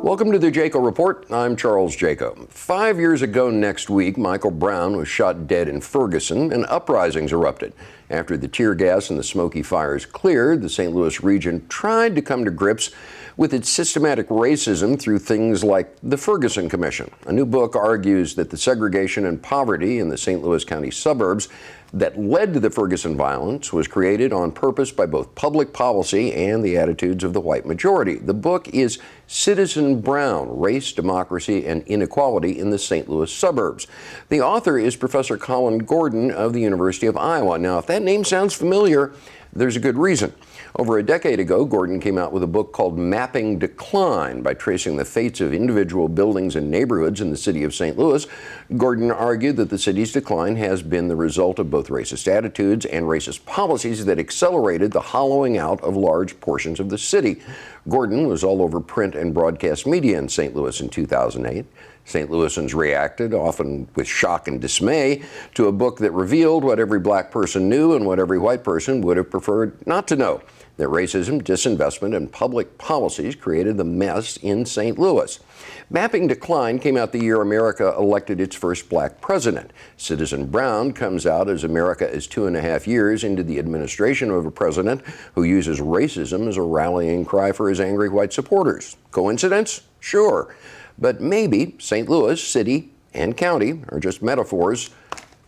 Welcome to the Jaco Report. I'm Charles Jaco. 5 years ago next week, Michael Brown was shot dead in Ferguson and uprisings erupted. After the tear gas and the smoky fires cleared, the St. Louis region tried to come to grips with its systematic racism through things like the Ferguson Commission. A new book argues that the segregation and poverty in the St. Louis County suburbs that led to the Ferguson violence was created on purpose by both public policy and the attitudes of the white majority. The book is Citizen Brown: Race, Democracy, and Inequality in the St. Louis Suburbs. The author is Professor Colin Gordon of the University of Iowa. Now, if that name sounds familiar, there's a good reason. Over a decade ago, Gordon came out with a book called Mapping Decline. By tracing the fates of individual buildings and neighborhoods in the city of St. Louis, Gordon argued that the city's decline has been the result of both racist attitudes and racist policies that accelerated the hollowing out of large portions of the city. Gordon was all over print and broadcast media in St. Louis in 2008. St. Louisans reacted, often with shock and dismay, to a book that revealed what every black person knew and what every white person would have preferred not to know: that racism, disinvestment, and public policies created the mess in St. Louis. Mapping Decline came out the year America elected its first black president. Citizen Brown comes out as America is 2.5 years into the administration of a president who uses racism as a rallying cry for his angry white supporters. Coincidence? Sure. But maybe St. Louis city and county are just metaphors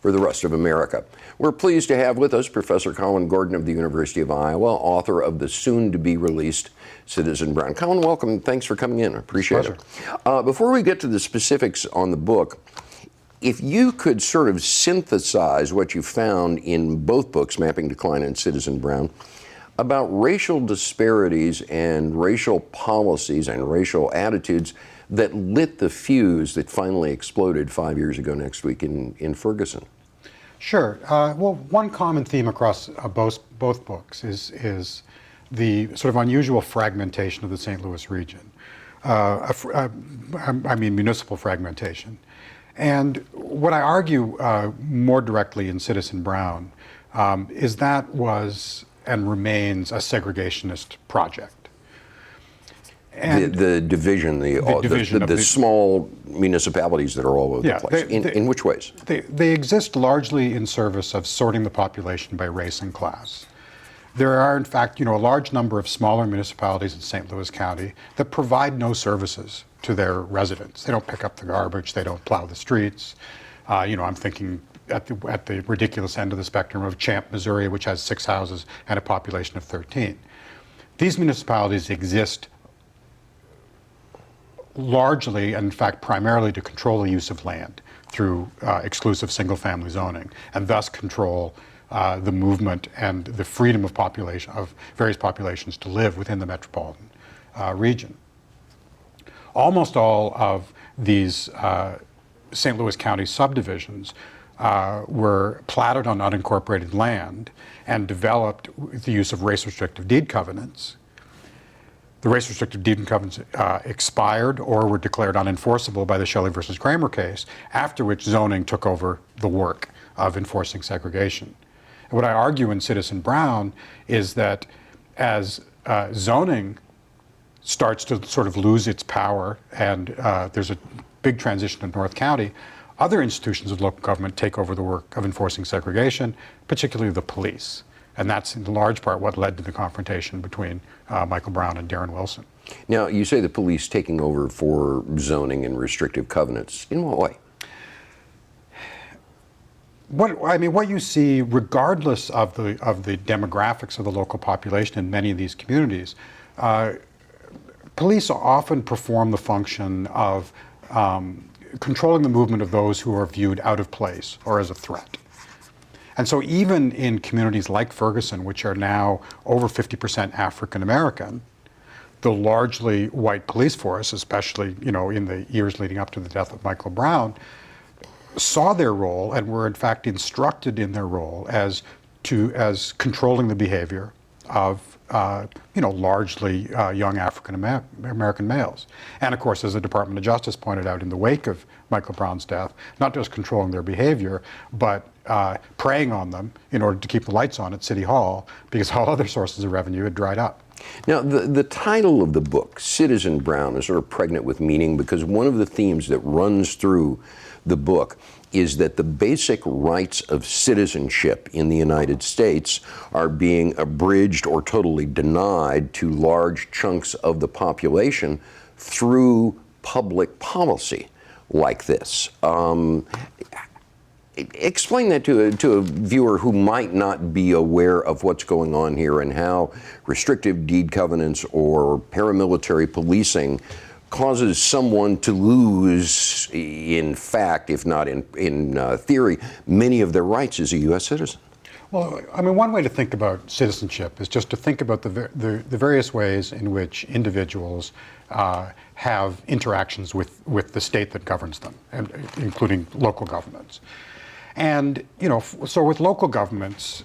for the rest of America. We're pleased to have with us Professor Colin Gordon of the University of Iowa, author of the soon-to-be-released Citizen Brown. Colin, welcome. Thanks for coming in. I appreciate it. Before we get to the specifics on the book, if you could sort of synthesize what you found in both books, Mapping Decline and Citizen Brown, about racial disparities and racial policies and racial attitudes that lit the fuse that finally exploded 5 years ago next week in Ferguson. Sure. Well, one common theme across both books is the sort of unusual fragmentation of the St. Louis region. I mean municipal fragmentation. And what I argue more directly in Citizen Brown is that was and remains a segregationist project. And the division, the small municipalities that are all over the place. In which ways? They exist largely in service of sorting the population by race and class. There are, in fact, a large number of smaller municipalities in St. Louis County that provide no services to their residents. They don't pick up the garbage. They don't plow the streets. I'm thinking at the ridiculous end of the spectrum of Champ, Missouri, which has 6 houses and a population of 13. These municipalities exist largely, and in fact primarily, to control the use of land through exclusive single-family zoning, and thus control the movement and the freedom of various populations to live within the metropolitan region. Almost all of these St. Louis County subdivisions were platted on unincorporated land and developed with the use of race-restrictive deed covenants. The race-restrictive deed covenants expired or were declared unenforceable by the Shelley versus Kramer case, after which zoning took over the work of enforcing segregation. And what I argue in Citizen Brown is that as zoning starts to sort of lose its power and there's a big transition in North County, other institutions of local government take over the work of enforcing segregation, particularly the police. And that's in large part what led to the confrontation between Michael Brown and Darren Wilson. Now, you say the police taking over for zoning and restrictive covenants. In what way? What you see, regardless of the demographics of the local population in many of these communities, police often perform the function of controlling the movement of those who are viewed out of place or as a threat. And so even in communities like Ferguson, which are now over 50% African American, the largely white police force, especially in the years leading up to the death of Michael Brown, saw their role and were in fact instructed in their role as controlling the behavior of largely young African American males. And of course, as the Department of Justice pointed out in the wake of Michael Brown's death, not just controlling their behavior, but preying on them in order to keep the lights on at City Hall, because all other sources of revenue had dried up. Now, the title of the book, Citizen Brown, is sort of pregnant with meaning because one of the themes that runs through the book is that the basic rights of citizenship in the United States are being abridged or totally denied to large chunks of the population through public policy like this. Explain that to a viewer who might not be aware of what's going on here and how restrictive deed covenants or paramilitary policing causes someone to lose, in fact, if not in theory, many of their rights as a U.S. citizen. Well, I mean, one way to think about citizenship is just to think about the various ways in which individuals have interactions with the state that governs them, and including local governments. And, you know, so with local governments,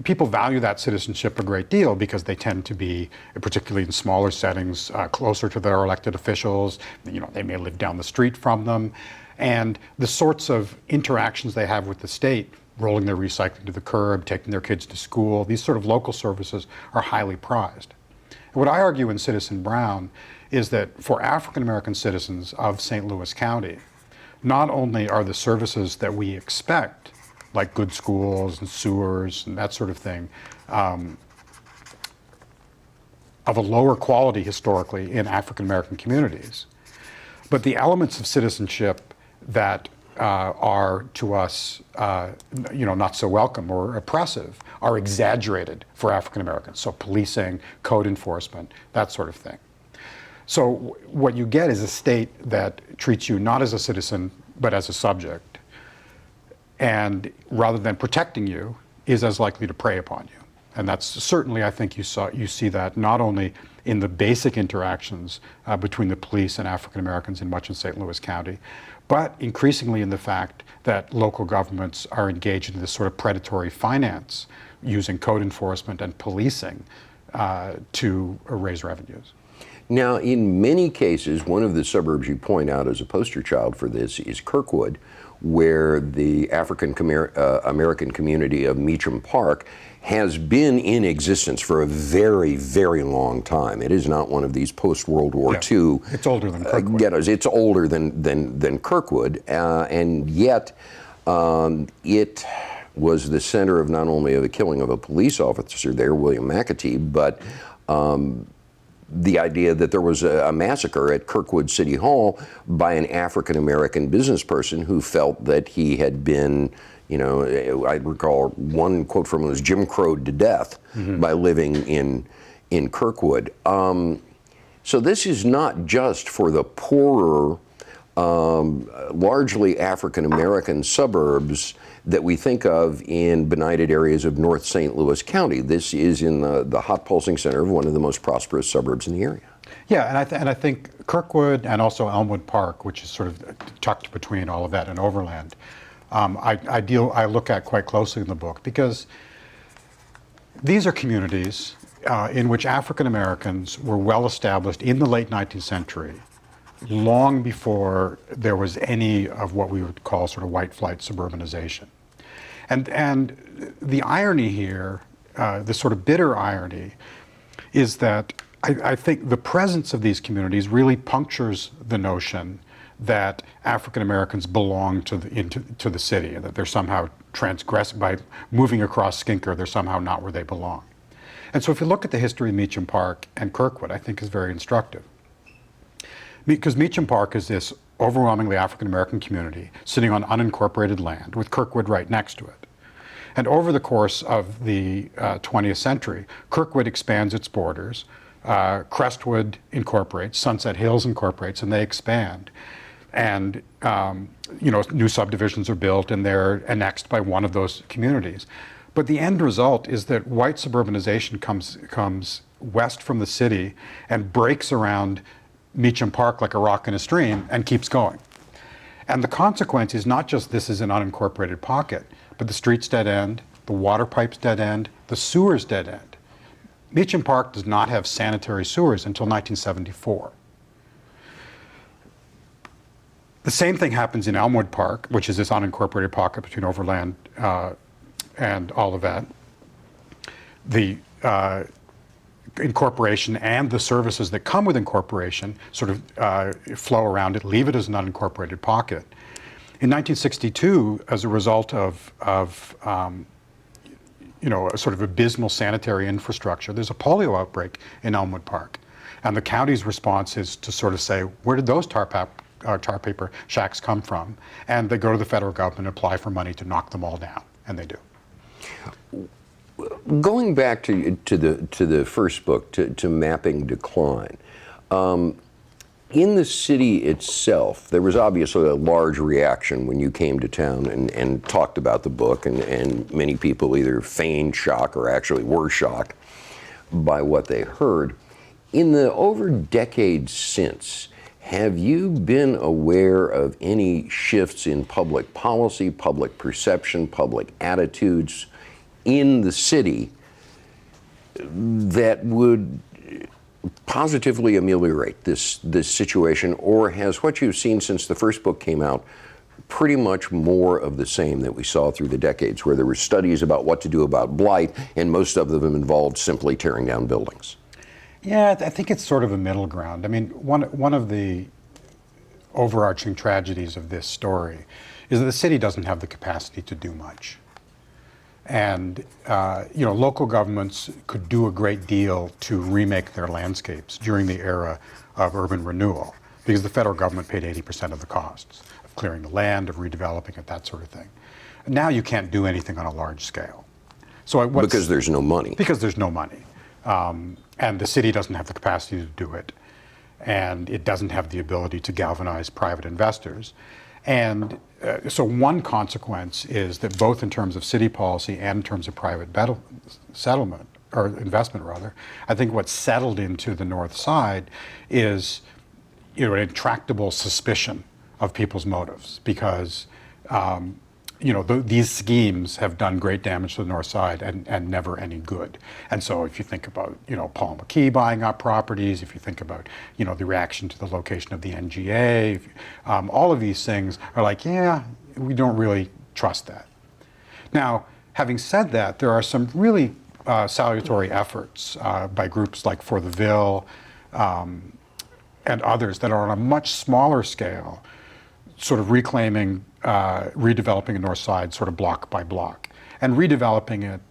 people value that citizenship a great deal because they tend to be, particularly in smaller settings, closer to their elected officials. You know, they may live down the street from them. And the sorts of interactions they have with the state, rolling their recycling to the curb, taking their kids to school, these sort of local services are highly prized. And what I argue in Citizen Brown is that for African American citizens of St. Louis County, not only are the services that we expect, like good schools and sewers and that sort of thing, of a lower quality historically in African American communities, but the elements of citizenship that are to us, not so welcome or oppressive, are exaggerated for African Americans. So policing, code enforcement, that sort of thing. So what you get is a state that treats you not as a citizen, but as a subject. And rather than protecting you, is as likely to prey upon you. And that's certainly, I think you see that not only in the basic interactions between the police and African Americans in much of St. Louis County, but increasingly in the fact that local governments are engaged in this sort of predatory finance using code enforcement and policing to raise revenues. Now, in many cases, one of the suburbs you point out as a poster child for this is Kirkwood, where the African American community of Meacham Park has been in existence for a very, very long time. It is not one of these post-World War II. It's older than Kirkwood. Ghettos. It's older than Kirkwood, and yet it was the center of not only of the killing of a police officer there, William McAtee, but the idea that there was a massacre at Kirkwood City Hall by an African American business person who felt that he had been, I recall one quote from him was Jim Crowed to death by living in Kirkwood. So this is not just for the poorer, largely African American suburbs that we think of in benighted areas of North St. Louis County. This is in the hot pulsing center of one of the most prosperous suburbs in the area. Yeah, and I think Kirkwood and also Elmwood Park, which is sort of tucked between all of that and Overland, I look at quite closely in the book because these are communities in which African Americans were well established in the late 19th century, long before there was any of what we would call sort of white flight suburbanization. And the irony here, the sort of bitter irony, is that I think the presence of these communities really punctures the notion that African Americans belong to the city, and that they're somehow transgressed by moving across Skinker, they're somehow not where they belong. And so if you look at the history of Meacham Park and Kirkwood, I think is very instructive. Because Meacham Park is this overwhelmingly African American community sitting on unincorporated land with Kirkwood right next to it. And over the course of the 20th century, Kirkwood expands its borders, Crestwood incorporates, Sunset Hills incorporates, and they expand. And new subdivisions are built and they're annexed by one of those communities. But the end result is that white suburbanization comes west from the city and breaks around Meacham Park like a rock in a stream and keeps going. And the consequence is not just this is an unincorporated pocket, but the streets dead end, the water pipes dead end, the sewers dead end. Meacham Park does not have sanitary sewers until 1974. The same thing happens in Elmwood Park, which is this unincorporated pocket between Overland and Olivet. The incorporation and the services that come with incorporation sort of flow around it, leave it as an unincorporated pocket. In 1962, as a result of a sort of abysmal sanitary infrastructure, there's a polio outbreak in Elmwood Park. And the county's response is to sort of say, where did those tar paper shacks come from? And they go to the federal government and apply for money to knock them all down, and they do. Going back to the first book, to Mapping Decline, in the city itself, there was obviously a large reaction when you came to town and talked about the book, and many people either feigned shock or actually were shocked by what they heard. In the over decades since, have you been aware of any shifts in public policy, public perception, public attitudes in the city that would positively ameliorate this situation, or has what you've seen since the first book came out pretty much more of the same that we saw through the decades, where there were studies about what to do about blight, and most of them involved simply tearing down buildings? Yeah, I think it's sort of a middle ground. I mean, one of the overarching tragedies of this story is that the city doesn't have the capacity to do much. And local governments could do a great deal to remake their landscapes during the era of urban renewal, because the federal government paid 80% of the costs of clearing the land, of redeveloping it, that sort of thing. Now you can't do anything on a large scale. So because there's no money. Because there's no money. And the city doesn't have the capacity to do it. And it doesn't have the ability to galvanize private investors. And so one consequence is that both in terms of city policy and in terms of private settlement, or investment rather, I think what's settled into the North Side is an intractable suspicion of people's motives, because these schemes have done great damage to the North Side and never any good. And so if you think about, Paul McKee buying up properties, if you think about, the reaction to the location of the NGA, all of these things are like, yeah, we don't really trust that. Now, having said that, there are some really salutary efforts by groups like For the Ville and others that are on a much smaller scale, sort of reclaiming, redeveloping a North Side sort of block by block, and redeveloping it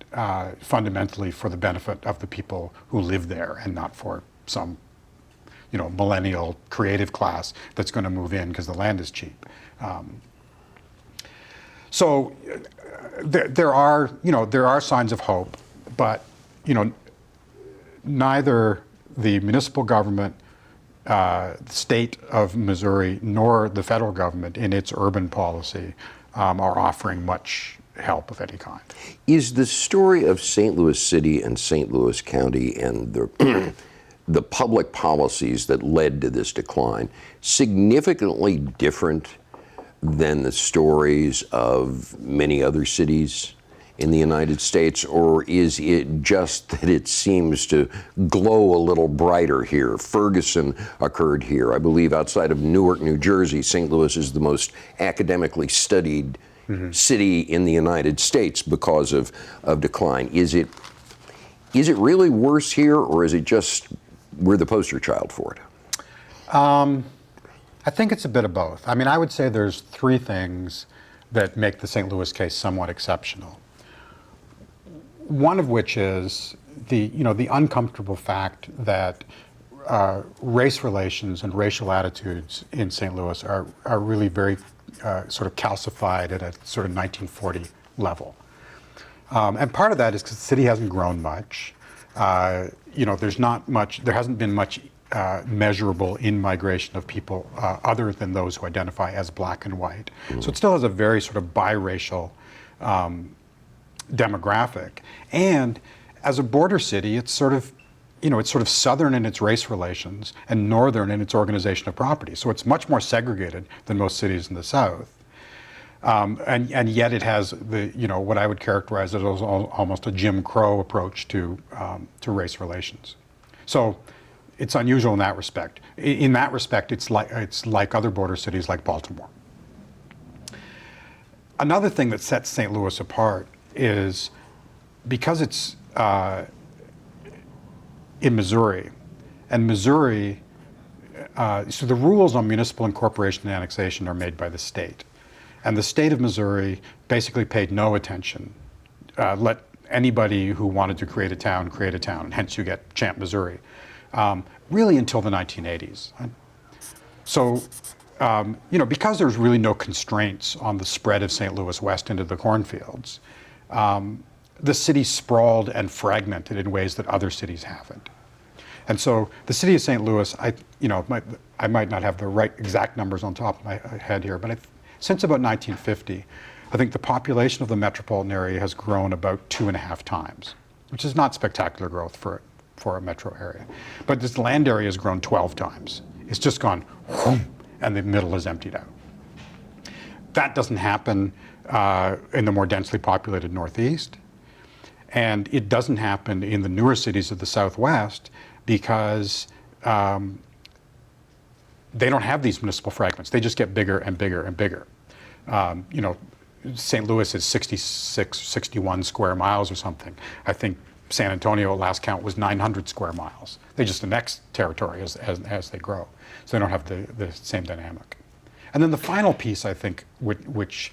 fundamentally for the benefit of the people who live there, and not for some, millennial creative class that's going to move in because the land is cheap. So there are signs of hope, but neither the municipal government, the state of Missouri, nor the federal government in its urban policy are offering much help of any kind. Is the story of St. Louis City and St. Louis County and the public policies that led to this decline significantly different than the stories of many other cities in the United States, or is it just that it seems to glow a little brighter here? Ferguson occurred here. I believe outside of Newark, New Jersey, St. Louis is the most academically studied city in the United States because of decline. Is it really worse here, or is it just we're the poster child for it? I think it's a bit of both. I mean, I would say there's three things that make the St. Louis case somewhat exceptional. One of which is the uncomfortable fact that race relations and racial attitudes in St. Louis are really very sort of calcified at a sort of 1940 level. And part of that is because the city hasn't grown much. There's not much, there hasn't been much measurable in-migration of people other than those who identify as black and white. So it still has a very sort of biracial demographic. And as a border city, it's sort of southern in its race relations and northern in its organization of property. So it's much more segregated than most cities in the South. And yet it has what I would characterize as almost a Jim Crow approach to race relations. So it's unusual in that respect. In that respect, it's like other border cities like Baltimore. Another thing that sets St. Louis apart is because it's in Missouri. And Missouri, so the rules on municipal incorporation and annexation are made by the state. And the state of Missouri basically paid no attention. Let anybody who wanted to create a town, and hence you get Champ, Missouri, really until the 1980s. So, because there's really no constraints on the spread of St. Louis west into the cornfields, the city sprawled and fragmented in ways that other cities haven't. And so the city of St. Louis, I might not have the right exact numbers on top of my head here, but since about 1950, I think the population of the metropolitan area has grown about 2.5 times, which is not spectacular growth for a metro area. But this land area has grown 12 times. It's just gone whoom, and the middle is emptied out. That doesn't happen in the more densely populated Northeast. And it doesn't happen in the newer cities of the Southwest because they don't have these municipal fragments. They just get bigger and bigger and bigger. St. Louis is 66, 61 square miles or something. I think San Antonio at last count was 900 square miles. They just annex territory as they grow. So they don't have the same dynamic. And then the final piece, I think, which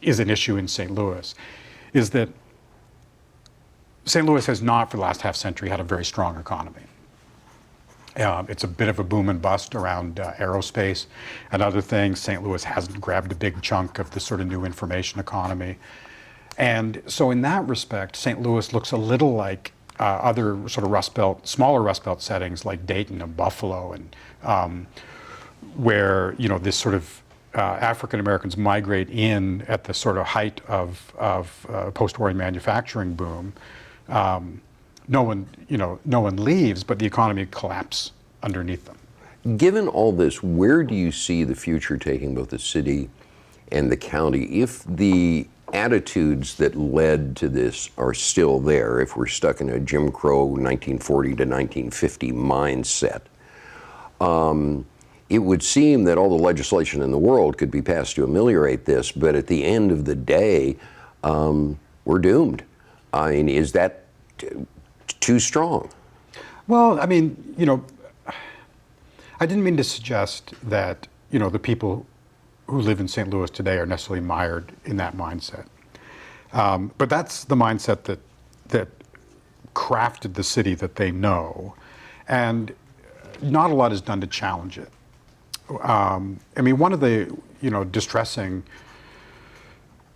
is an issue in St. Louis, is that St. Louis has not, for the last half century, had a very strong economy. It's a bit of a boom and bust around aerospace and other things. St. Louis hasn't grabbed a big chunk of the sort of new information economy. And so in that respect, St. Louis looks a little like other sort of smaller Rust Belt settings like Dayton and Buffalo, and where, this sort of African Americans migrate in at the sort of height of post-war manufacturing boom. No one leaves, but the economy collapses underneath them. Given all this, where do you see the future taking both the city and the county if the attitudes that led to this are still there, if we're stuck in a Jim Crow 1940 to 1950 mindset? It would seem that all the legislation in the world could be passed to ameliorate this, but at the end of the day, we're doomed. I mean, is that too strong? Well, I mean, I didn't mean to suggest that, the people who live in St. Louis today are necessarily mired in that mindset. But that's the mindset that crafted the city that they know, and not a lot is done to challenge it. I mean, one of the, distressing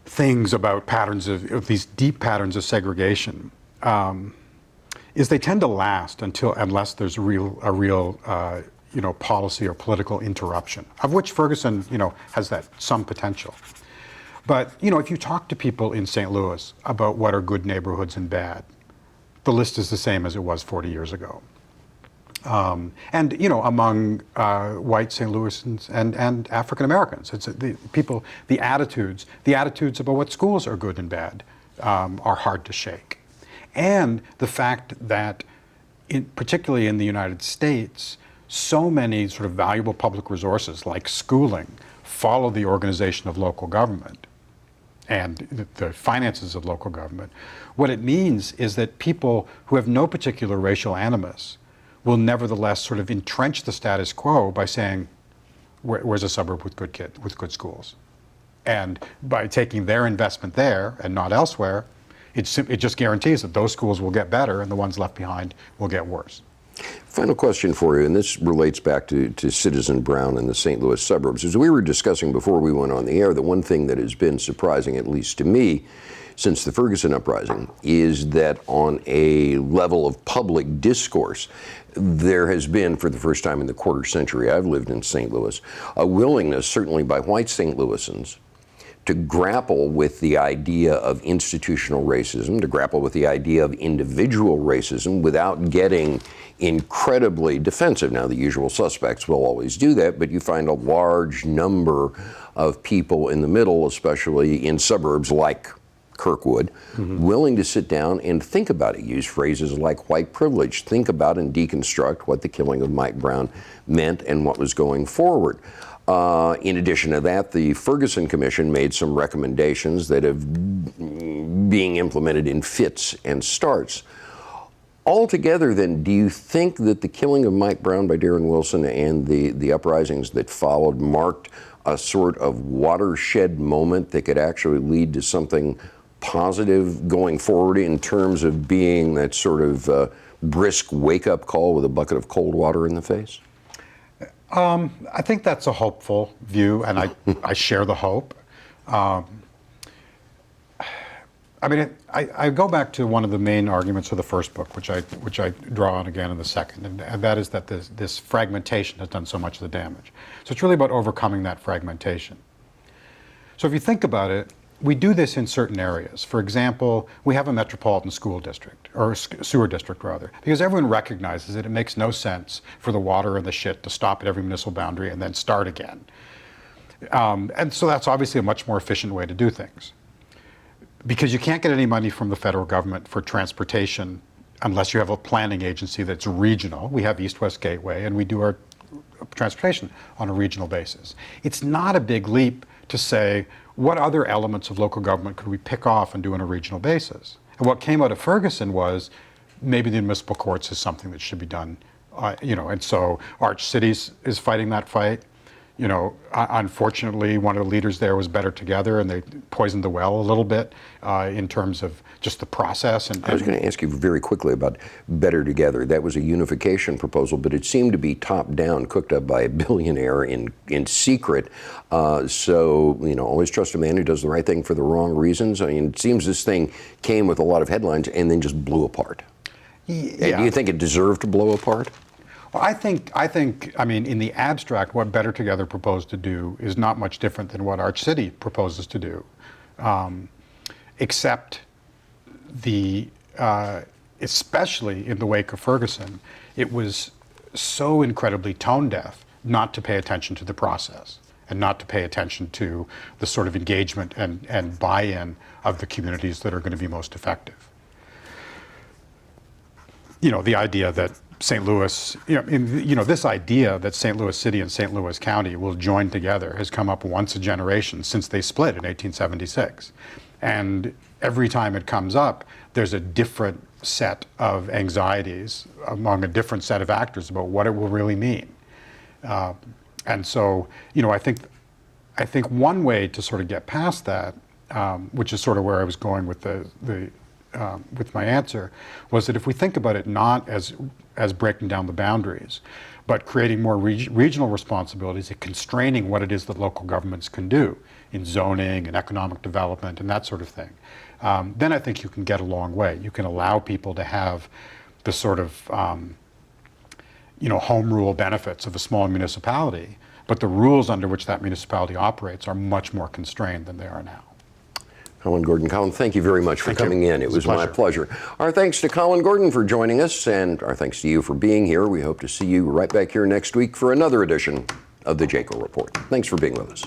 things about patterns of these deep patterns of segregation is they tend to last unless there's a real policy or political interruption, of which Ferguson, has that some potential. But, if you talk to people in St. Louis about what are good neighborhoods and bad, the list is the same as it was 40 years ago. And among white St. Louisans and African Americans, it's the attitudes about what schools are good and bad are hard to shake. And the fact that, particularly in the United States, so many sort of valuable public resources like schooling follow the organization of local government and the finances of local government. What it means is that people who have no particular racial animus will nevertheless sort of entrench the status quo by saying, where's a suburb with good schools? And by taking their investment there and not elsewhere, it just guarantees that those schools will get better and the ones left behind will get worse. Final question for you, and this relates back to Citizen Brown and the St. Louis suburbs. As we were discussing before we went on the air, the one thing that has been surprising, at least to me, since the Ferguson uprising, is that on a level of public discourse, there has been, for the first time in the quarter century I've lived in St. Louis, a willingness, certainly by white St. Louisans, to grapple with the idea of institutional racism, to grapple with the idea of individual racism without getting incredibly defensive. Now, the usual suspects will always do that, but you find a large number of people in the middle, especially in suburbs like Kirkwood, willing to sit down and think about it, use phrases like white privilege, think about and deconstruct what the killing of Mike Brown meant and what was going forward. In addition to that, the Ferguson Commission made some recommendations that have being implemented in fits and starts. Altogether, then, do you think that the killing of Mike Brown by Darren Wilson and the uprisings that followed marked a sort of watershed moment that could actually lead to something positive going forward in terms of being that sort of brisk wake-up call with a bucket of cold water in the face? I think that's a hopeful view, and I share the hope. I go back to one of the main arguments of the first book, which I draw on again in the second, and that is that this fragmentation has done so much of the damage. So it's really about overcoming that fragmentation. So if you think about it, we do this in certain areas. For example, we have a metropolitan school district, or sewer district rather, because everyone recognizes that it makes no sense for the water and the shit to stop at every municipal boundary and then start again. And so that's obviously a much more efficient way to do things. Because you can't get any money from the federal government for transportation unless you have a planning agency that's regional. We have East-West Gateway, and we do our transportation on a regional basis. It's not a big leap to say, what other elements of local government could we pick off and do on a regional basis? And what came out of Ferguson was maybe the municipal courts is something that should be done, and so Arch Cities is fighting that fight. Unfortunately, one of the leaders there was Better Together, and they poisoned the well a little bit in terms of just the process. And I was going to ask you very quickly about Better Together. That was a unification proposal, but it seemed to be top-down, cooked up by a billionaire in secret. So, always trust a man who does the right thing for the wrong reasons. I mean, it seems this thing came with a lot of headlines and then just blew apart. Yeah. Do you think it deserved to blow apart? Well, I think, in the abstract, what Better Together proposed to do is not much different than what Arch City proposes to do, except especially in the wake of Ferguson, it was so incredibly tone deaf not to pay attention to the process and not to pay attention to the sort of engagement and buy-in of the communities that are going to be most effective. The idea that St. Louis, this idea that St. Louis City and St. Louis County will join together has come up once a generation since they split in 1876. And every time it comes up, there's a different set of anxieties among a different set of actors about what it will really mean. And so, I think one way to sort of get past that, which is sort of where I was going with with my answer, was that if we think about it not as breaking down the boundaries, but creating more regional responsibilities and constraining what it is that local governments can do in zoning and economic development and that sort of thing, then I think you can get a long way. You can allow people to have the sort of home rule benefits of a small municipality, but the rules under which that municipality operates are much more constrained than they are now. Colin Gordon. Colin, thank you very much for coming in. It was my pleasure. Our thanks to Colin Gordon for joining us, and our thanks to you for being here. We hope to see you right back here next week for another edition of the Jaco Report. Thanks for being with us.